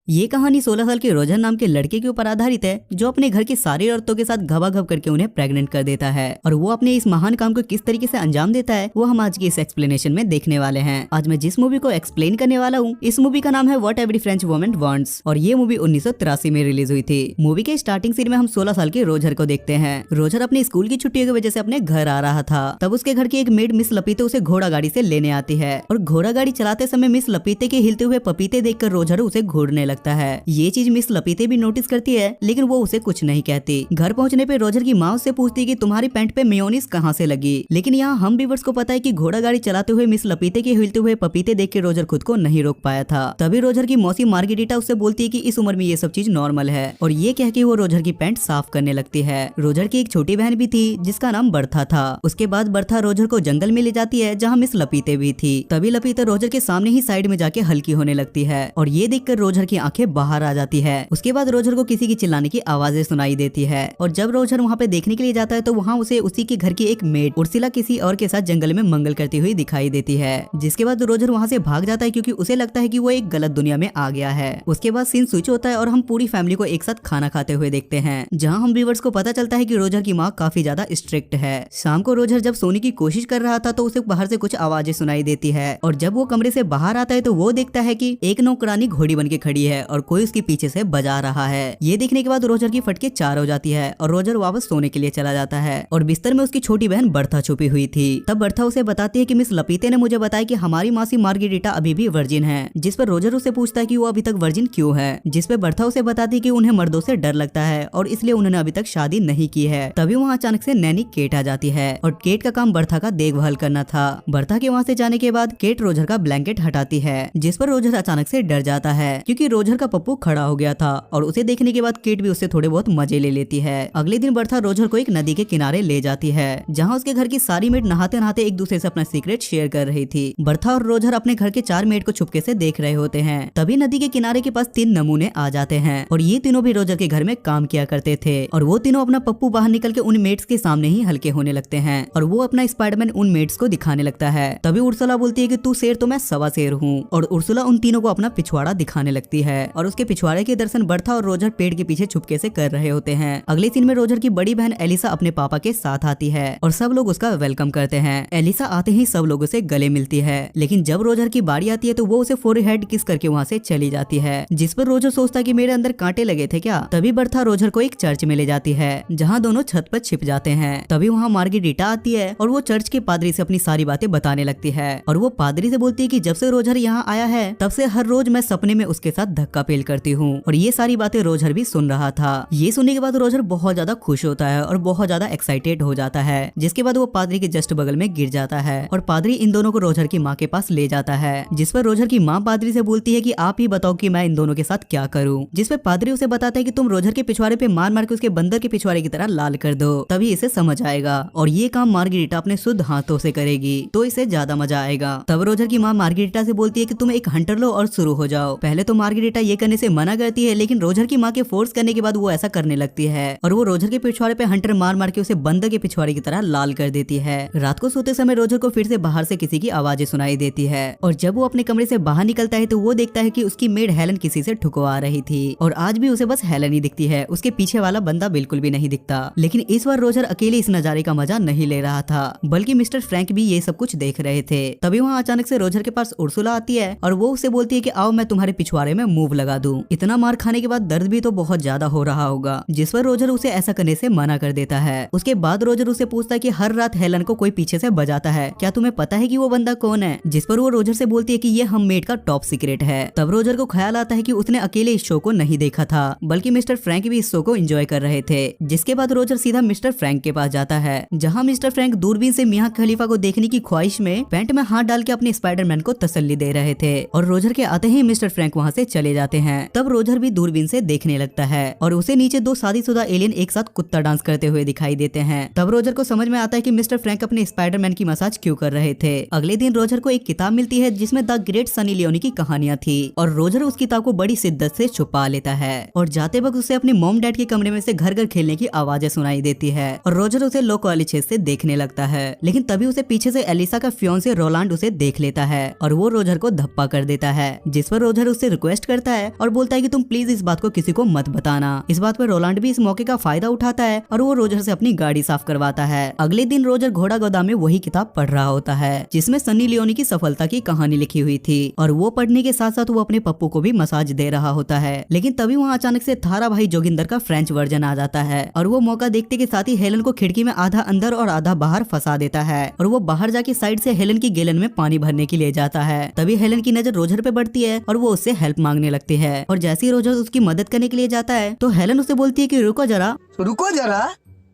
ये कहानी 16 साल के रोजर नाम के लड़के के ऊपर आधारित है जो अपने घर की सारी औरतों के साथ घबाघब करके उन्हें प्रेग्नेंट कर देता है और वो अपने इस महान काम को किस तरीके से अंजाम देता है वो हम आज की इस एक्सप्लेनेशन में देखने वाले हैं। आज मैं जिस मूवी को एक्सप्लेन करने वाला हूँ इस मूवी का नाम है what every French woman wants और ये मूवी 1983 में रिलीज हुई थी। मूवी के स्टार्टिंग सीन में हम 16 साल के रोजर को देखते हैं। रोजर अपने स्कूल की छुट्टियों की वजह से अपने घर आ रहा था। तब उसके घर की एक मेड मिस लपीते उसे घोड़ा गाड़ी से लेने आती है और घोड़ा गाड़ी चलाते समय मिस लपीते के हिलते हुए पपीते देखकर रोजर उसे घूरने लगता है। ये चीज मिस लपीते भी नोटिस करती है लेकिन वो उसे कुछ नहीं कहती। घर पहुंचने पे रोजर की माँ उससे पूछती है कि तुम्हारी पैंट पे मेयोनीज कहाँ से लगी। लेकिन यहाँ हम व्यूअर्स को पता है कि घोड़ा गाड़ी चलाते हुए मिस लपीते के हिलते हुए पपीते देख के रोजर खुद को नहीं रोक पाया था। तभी रोजर की मौसी मार्गेरिटा उससे बोलती है कि इस उम्र में ये सब चीज नॉर्मल है और ये कह के वो रोजर की पैंट साफ करने लगती है। रोजर की एक छोटी बहन भी थी जिसका नाम बर्था था। उसके बाद बर्था रोजर को जंगल में ले जाती है जहाँ मिस लपीते भी थी। तभी लपीते रोजर के सामने ही साइड में जाके हल्की होने लगती है और ये देखकर रोजर की आंखें बाहर आ जाती है। उसके बाद रोजर को किसी की चिल्लाने की आवाजें सुनाई देती है और जब रोजर वहाँ पे देखने के लिए जाता है तो वहाँ उसे उसी के घर की एक मेड उर्सिला किसी और के साथ जंगल में मंगल करती हुई दिखाई देती है। जिसके बाद रोजर वहाँ से भाग जाता है क्योंकि उसे लगता है कि वो एक गलत दुनिया में आ गया है। उसके बाद सीन स्विच होता है और हम पूरी फैमिली को एक साथ खाना खाते हुए देखते हैं जहाँ हम व्यूअर्स को पता चलता है कि रोजर की माँ काफी ज्यादा स्ट्रिक्ट है। शाम को रोजर जब सोने की कोशिश कर रहा था तो उसे बाहर से कुछ आवाजें सुनाई देती है और जब वो कमरे से बाहर आता है तो वो देखता है कि एक नौकरानी घोड़ी बन के खड़ी है और कोई उसके पीछे से बजा रहा है। ये देखने के बाद रोजर की फटके चार हो जाती है और रोजर वापस सोने के लिए चला जाता है और बिस्तर में उसकी छोटी बहन बर्था छुपी हुई थी। तब बर्था उसे बताती है कि मिस लपीते ने मुझे बताया कि हमारी मासी मार्गेरिटा अभी भी वर्जिन है। जिस पर रोजर उसे पूछता है कि वो अभी तक वर्जिन क्यों है। जिस पे बर्था उसे बताती है कि उन्हें मर्दों से डर लगता है और इसलिए उन्होंने अभी तक शादी नहीं की है। तभी वहाँ अचानक से नैनी केट आ जाती है और केट का काम बर्था का देखभाल करना था। बर्था के वहाँ से जाने के बाद केट रोजर का ब्लैंकेट हटाती है जिस पर रोजर अचानक से डर जाता है क्योंकि रोजर का पप्पू खड़ा हो गया था और उसे देखने के बाद केट भी उससे थोड़े बहुत मजे ले लेती है। अगले दिन बर्था रोजर को एक नदी के किनारे ले जाती है जहाँ उसके घर की सारी मेड नहाते नहाते एक दूसरे से अपना सीक्रेट शेयर कर रही थी। बर्था और रोजर अपने घर के 4 मेड को छुपके से देख रहे होते हैं। तभी नदी के किनारे के पास 3 नमूने आ जाते हैं और ये तीनों भी रोजर के घर में काम किया करते थे और वो तीनों अपना पप्पू बाहर निकल के उन मेड्स के सामने ही हल्के होने लगते हैं और वो अपना स्पाइडरमैन उन मेड्स को दिखाने लगता है। तभी उर्सुला बोलती है कि तू शेर तो मैं सवा शेर हूँ और उर्सुला उन तीनों को अपना पिछवाड़ा दिखाने लगती है और उसके पिछवाड़े के दर्शन बर्था और रोजर पेड़ के पीछे छुपके से कर रहे होते हैं। अगले सीन में रोजर की बड़ी बहन एलिसा अपने पापा के साथ आती है और सब लोग उसका वेलकम करते हैं। एलिसा आते ही सब लोगों से गले मिलती है लेकिन जब रोजर की बारी आती है तो वो उसे फोरहेड किस करके वहाँ से चली जाती है जिस पर रोजर सोचता है कि मेरे अंदर कांटे लगे थे क्या। तभी बर्था रोजर को एक चर्च में ले जाती है जहाँ दोनों छत पर छिप जाते हैं। तभी वहाँ मार्गेरिटा आती है और वो चर्च के पादरी से अपनी सारी बातें बताने लगती है और वो पादरी से बोलती है कि जब से रोजर यहाँ आया है तब से हर रोज मैं सपने में उसके साथ धक्का पेल करती हूँ और ये सारी बातें रोजर भी सुन रहा था। ये सुनने के बाद रोजर बहुत ज्यादा खुश होता है और बहुत ज्यादा एक्साइटेड हो जाता है जिसके बाद वो पादरी के जस्ट बगल में गिर जाता है और पादरी इन दोनों को रोजर की माँ के पास ले जाता है जिस पर रोजर की माँ पादरी से बोलती है कि आप ही बताओ कि मैं इन दोनों के साथ क्या करूँ। जिस पर पादरी उसे बताता है कि तुम रोजर के पिछवाड़े पे मार मार के उसके बंदर के पिछवाड़े की तरह लाल कर दो तभी इसे समझ आएगा और ये काम मार्गेरिटा अपने शुद्ध हाथों से करेगी तो इसे ज्यादा मजा आएगा। तब रोजर की माँ मार्गेरिटा से बोलती है कि तुम एक हंटर लो और शुरू हो जाओ। पहले तो मार्गेरिटा ये करने से मना करती है लेकिन रोजर की माँ के फोर्स करने के बाद वो ऐसा करने लगती है और वो रोजर के पिछवाड़े पे हंटर मार मार के उसे बंदर के पिछवाड़े की तरह लाल कर देती है। रात को सोते समय रोजर को फिर से बाहर से किसी की आवाजें सुनाई देती है और जब वो अपने कमरे से बाहर निकलता है तो वो देखता है कि उसकी मेड हेलन किसी से ठुकवा रही थी और आज भी उसे बस हेलन ही दिखती है, उसके पीछे वाला बंदा बिल्कुल भी नहीं दिखता। लेकिन इस बार रोजर अकेले इस नजारे का मजा नहीं ले रहा था बल्कि मिस्टर फ्रैंक भी ये सब कुछ देख रहे थे। तभी वहाँ अचानक से रोजर के पास उर्सुला आती है और वो उसे बोलती है कि आओ मैं तुम्हारे पिछवाड़े में मूव लगा दूं। इतना मार खाने के बाद दर्द भी तो बहुत ज्यादा हो रहा होगा जिस पर रोजर उसे ऐसा करने से मना कर देता है। उसके बाद रोजर उसे पूछता है कि हर रात हेलन को कोई पीछे से बजाता है, क्या तुम्हें पता है कि वो बंदा कौन है। जिस पर वो रोजर से बोलती है कि ये हम मेड का टॉप सीक्रेट है। तब रोजर को ख्याल आता है कि उसने अकेले इस शो को नहीं देखा था बल्कि मिस्टर फ्रैंक भी इस शो को एंजॉय कर रहे थे। जिसके बाद रोजर सीधा मिस्टर फ्रैंक के पास जाता है जहाँ मिस्टर फ्रैंक दूरबीन से मियां खलीफा को देखने की ख्वाहिश में पैंट में हाथ डाल के अपने स्पाइडरमैन को तसल्ली दे रहे थे और रोजर के आते ही मिस्टर फ्रैंक वहाँ से चले जाते हैं। तब रोजर भी दूरबीन से देखने लगता है और उसे नीचे 2 शादीशुदा एलियन एक साथ कुत्ता डांस करते हुए दिखाई देते हैं। तब रोजर को समझ में आता है कि मिस्टर फ्रैंक अपने स्पाइडरमैन की मसाज क्यों कर रहे थे। अगले दिन रोजर को एक किताब मिलती है जिसमें द ग्रेट सनी लियोनी की कहानियां थी और रोजर उस किताब को बड़ी शिद्दत से छुपा लेता है और जाते वक्त उसे अपने मॉम डैड के कमरे में से घर घर खेलने की आवाजें सुनाई देती है और रोजर उसे लो वाली छेद से देखने लगता है। लेकिन तभी उसे पीछे से एलिसा का फियोंसे रोलांड उसे देख लेता है और वो रोजर को धप्पा कर देता है जिस पर रोजर उससे रिक्वेस्ट करता है और बोलता है कि तुम प्लीज इस बात को किसी को मत बताना। इस बात पर रोलांड भी इस मौके का फायदा उठाता है और वो रोजर से अपनी गाड़ी साफ करवाता है। अगले दिन रोजर घोड़ा गोदाम में वही किताब पढ़ रहा होता है जिसमें सन्नी लियोनी की सफलता की कहानी लिखी हुई थी और वो पढ़ने के साथ साथ वो अपने पप्पू को भी मसाज दे रहा होता है। लेकिन तभी वहाँ अचानक से थारा भाई जोगिंदर का फ्रेंच वर्जन आ जाता है और वो मौका देखते के साथ ही हेलन को खिड़की में आधा अंदर और आधा बाहर फंसा देता है और वो बाहर जाके साइड से हेलन की गैलन में पानी भरने के लिए जाता है। तभी हेलन की नजर रोजर पे बढ़ती है और वो उससे हेल्प मांगने लगती है और जैसे ही रोजर उसकी मदद करने के लिए जाता है तो हेलन उसे बोलती है कि रुको जरा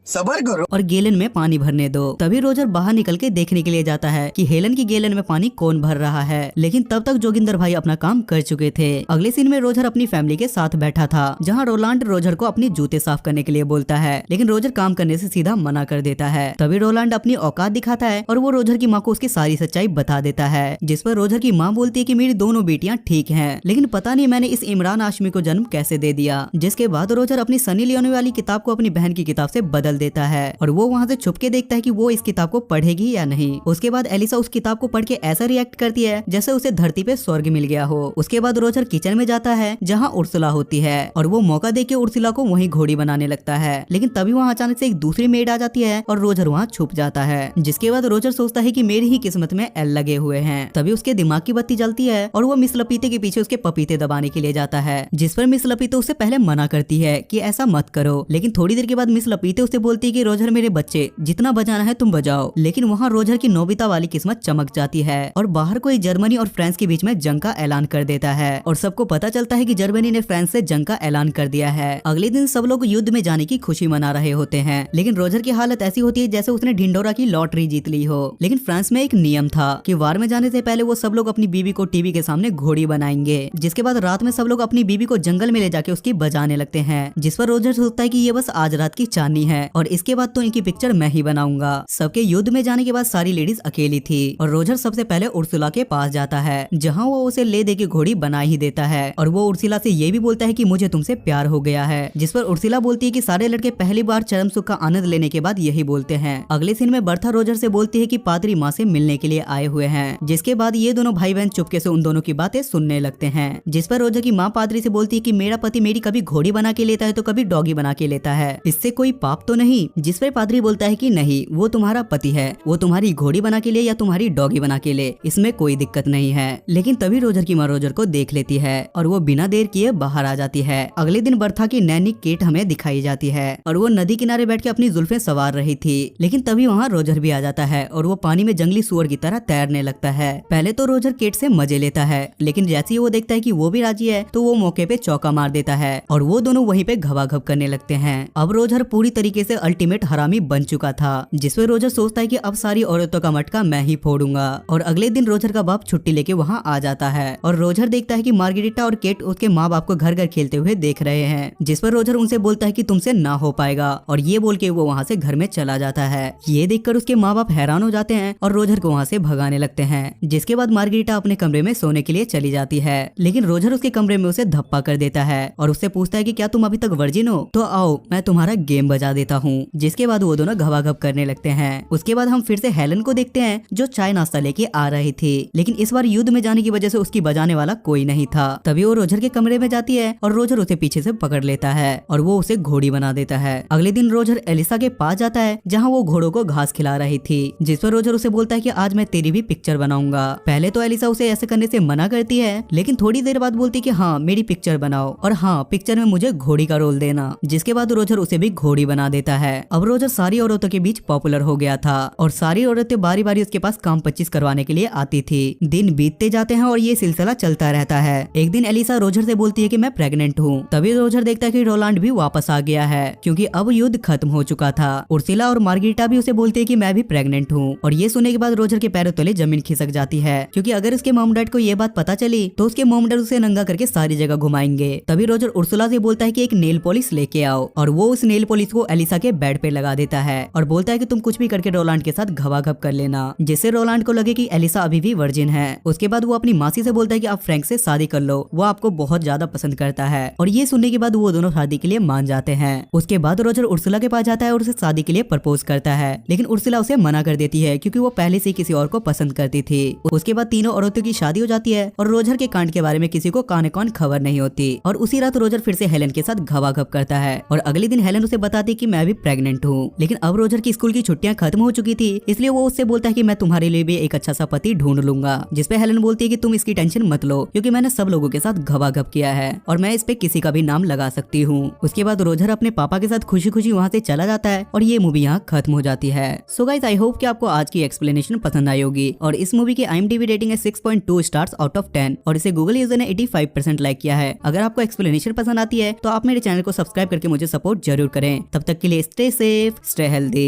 सबर करो और गैलन में पानी भरने दो। तभी रोजर बाहर निकल के देखने के लिए जाता है कि हेलन की गैलन में पानी कौन भर रहा है, लेकिन तब तक जोगिंदर भाई अपना काम कर चुके थे। अगले सीन में रोजर अपनी फैमिली के साथ बैठा था जहाँ रोलांड रोजर को अपने जूते साफ करने के लिए बोलता है, लेकिन रोजर काम करने से सीधा मना कर देता है। तभी रोलांड अपनी औकात दिखाता है और वो रोजर की माँ को उसकी सारी सच्चाई बता देता है, जिस पर रोजर की माँ बोलती है कि मेरी दोनों बेटियां ठीक हैं, लेकिन पता नहीं मैंने इस इमरान हाशमी को जन्म कैसे दे दिया। जिसके बाद रोजर अपनी सनी लियोनी वाली किताब को अपनी बहन की किताब से बदल देता है और वो वहाँ से छुप के देखता है कि वो इस किताब को पढ़ेगी या नहीं। उसके बाद एलिसा उस किताब को पढ़ के ऐसा रिएक्ट करती है जैसे उसे धरती पे स्वर्ग मिल गया हो। उसके बाद रोजर किचन में जाता है जहाँ उर्सुला होती है और वो मौका देके उर्सुला को वहीं घोड़ी बनाने लगता है, लेकिन तभी वहाँ अचानक से एक दूसरी मेड आ जाती है और रोजर वहाँ छुप जाता है। जिसके बाद रोजर सोचता है कि मेरी ही किस्मत में एल लगे हुए हैं। तभी उसके दिमाग की बत्ती जलती है और वो मिस लपीते के पीछे उसके पपीते दबाने के लिए जाता है, जिस पर मिस लपीते उससे पहले मना करती है कि ऐसा मत करो। लेकिन थोड़ी देर के बाद मिस लपीते उससे बोलती है कि रोजर मेरे बच्चे जितना बजाना है तुम बजाओ। लेकिन वहाँ रोजर की नोबिता वाली किस्मत चमक जाती है और बाहर कोई जर्मनी और फ्रांस के बीच में जंग का ऐलान कर देता है और सबको पता चलता है कि जर्मनी ने फ्रांस से जंग का ऐलान कर दिया है। अगले दिन सब लोग युद्ध में जाने की खुशी मना रहे होते हैं, लेकिन रोजर की हालत ऐसी होती है जैसे उसने ढिंडोरा की लॉटरी जीत ली हो। लेकिन फ्रांस में एक नियम था कि वार में जाने से पहले वो सब लोग अपनी बीवी को टीवी के सामने घोड़ी बनाएंगे, जिसके बाद रात में सब लोग अपनी बीवी को जंगल में ले जाके उसकी बजाने लगते हैं, जिस पर रोजर सोचता है कि ये बस आज रात की चांदनी है और इसके बाद तो इनकी पिक्चर मैं ही बनाऊंगा। सबके युद्ध में जाने के बाद सारी लेडीज अकेली थी और रोजर सबसे पहले उर्सुला के पास जाता है जहाँ वो उसे ले दे के घोड़ी बना ही देता है और वो उर्सुला से ये भी बोलता है कि मुझे तुमसे प्यार हो गया है, जिस पर उर्सुला बोलती है कि सारे लड़के पहली बार चरम सुख का आनंद लेने के बाद यही बोलते हैं। अगले सीन में बर्था रोजर से बोलती है कि पादरी माँ से मिलने के लिए आए हुए हैं, जिसके बाद ये दोनों भाई बहन चुपके से उन दोनों की बातें सुनने लगते हैं, जिस पर रोजर की माँ पादरी से बोलती है कि मेरा पति मेरी कभी घोड़ी बना के लेता है तो कभी डॉगी बना के लेता है, इससे कोई पाप तो नहीं। जिस पर पादरी बोलता है कि नहीं, वो तुम्हारा पति है, वो तुम्हारी घोड़ी बना के ले या तुम्हारी डॉगी बना के ले, इसमें कोई दिक्कत नहीं है। लेकिन तभी रोजर की माँ रोजर को देख लेती है और वो बिना देर किए बाहर आ जाती है। अगले दिन बर्था की नैनी केट हमें दिखाई जाती है और वो नदी किनारे बैठ के अपनी जुल्फें सवार रही थी, लेकिन तभी वहाँ रोजर भी आ जाता है और वो पानी में जंगली सुअर की तरह तैरने लगता है। पहले तो रोजर केट से मजे लेता है, लेकिन जैसे ही वो देखता है कि वो भी राजी है तो वो मौके पे चौका मार देता है और वो दोनों वहीं पे घबाघब करने लगते हैं। अब रोजर पूरी तरीके से अल्टीमेट हरामी बन चुका था, जिसमें रोजर सोचता है कि अब सारी औरतों का मटका मैं ही फोड़ूंगा। और अगले दिन रोजर का बाप छुट्टी लेके वहाँ आ जाता है और रोजर देखता है कि मार्गेरिटा और केट उसके माँ बाप को घर घर खेलते हुए देख रहे हैं, जिस पर रोजर उनसे बोलता है कि तुमसे ना हो पाएगा और ये बोल के वो वहाँ से घर में चला जाता है। ये देखकर उसके माँ बाप हैरान हो जाते हैं और रोजर को वहाँ से भगाने लगते हैं। जिसके बाद मार्गेरिटा अपने कमरे में सोने के लिए चली जाती है, लेकिन रोजर उसके कमरे में उसे धप्पा कर देता है और उससे पूछता है कि क्या तुम अभी तक वर्जिन हो, तो आओ मैं तुम्हारा गेम बजा देता हूँ। जिसके बाद वो दोनों घबाघब करने लगते हैं। उसके बाद हम फिर से हेलन को देखते हैं जो चाय नाश्ता लेके आ रही थी, लेकिन इस बार युद्ध में जाने की वजह से उसकी बजाने वाला कोई नहीं था। तभी वो रोजर के कमरे में जाती है और रोजर उसे पीछे से पकड़ लेता है और वो उसे घोड़ी बना देता है। अगले दिन रोजर एलिसा के पास जाता है जहाँ वो घोड़ों को घास खिला रही थी, जिस पर रोजर उसे बोलता है कि आज मैं तेरी भी पिक्चर बनाऊंगा। पहले तो एलिसा उसे ऐसे करने से मना करती है, लेकिन थोड़ी देर बाद बोलती है कि हाँ मेरी पिक्चर बनाओ और हाँ पिक्चर में मुझे घोड़ी का रोल देना। जिसके बाद रोजर उसे भी घोड़ी बना देता है। अब रोजर सारी औरतों के बीच पॉपुलर हो गया था और सारी औरतें बारी बारी उसके पास काम 25 करवाने के लिए आती थी। दिन बीतते जाते हैं और ये सिलसिला चलता रहता है। एक दिन एलिसा रोजर से बोलती है कि मैं प्रेग्नेंट हूँ। तभी रोजर देखता है कि रोलांड भी वापस आ गया है क्योंकि अब युद्ध खत्म हो चुका था। उर्सुला और मार्गेरिटा भी उसे बोलती है कि मैं भी प्रेग्नेंट हूँ और ये सुनने के बाद रोजर के पैरों तले जमीन खिसक जाती है, क्योंकि अगर उसके मॉम डैड को ये बात पता चली तो उसके मॉम डैड उसे नंगा करके सारी जगह घुमाएंगे। तभी रोजर उर्सुला से बोलता है कि एक नेल पॉलिश लेके आओ और वो उस नेल पॉलिश को एलिसा उठा के बेड पे लगा देता है और बोलता है कि तुम कुछ भी करके रोलांड के साथ घबाघब कर लेना, जिससे रोलांड को लगे कि एलिसा अभी भी वर्जिन है। उसके बाद वो अपनी मासी से बोलता है कि आप फ्रैंक से शादी कर लो, वो आपको बहुत ज्यादा पसंद करता है। और ये सुनने के बाद वो दोनों शादी के लिए मान जाते हैं। उसके बाद रोजर उर्सुला के पास जाता है और उसे शादी के लिए प्रपोज करता है, लेकिन उर्सुला उसे मना कर देती है क्योंकि वो पहले से किसी और को पसंद करती थी। उसके बाद तीनों औरतों की शादी हो जाती है और रोजर के कांड के बारे में किसी को काने कौन खबर नहीं होती। और उसी रात रोजर फिर से हेलन के साथ घबाघब करता है और अगले दिन हेलन उसे बताती कि मैं भी प्रेग्नेंट हूँ। लेकिन अब रोजर की स्कूल की छुट्टियां खत्म हो चुकी थी, इसलिए वो उससे बोलता है कि मैं तुम्हारे लिए भी एक अच्छा सा पति ढूंढ लूंगा। जिसपे हेलन बोलती है कि तुम इसकी टेंशन मत लो क्योंकि मैंने सब लोगों के साथ घबाघब किया है और मैं इस पे किसी का भी नाम लगा सकती हूँ। उसके बाद रोजर अपने पापा के साथ खुशी खुशी वहाँ से चला जाता है और ये मूवी यहाँ खत्म हो जाती है। सो गाइस, आई होप कि आपको आज की एक्सप्लेनेशन पसंद आई होगी। और इस मूवी की IMDb रेटिंग है 6.2 स्टार्स आउट ऑफ 10 और इसे गूगल यूजर ने 85% लाइक किया है। अगर आपको एक्सप्लेनेशन पसंद आती है तो आप मेरे चैनल को सब्सक्राइब करके मुझे सपोर्ट जरूर करें। तब तक के लिए स्टे सेफ, स्टे हेल्दी।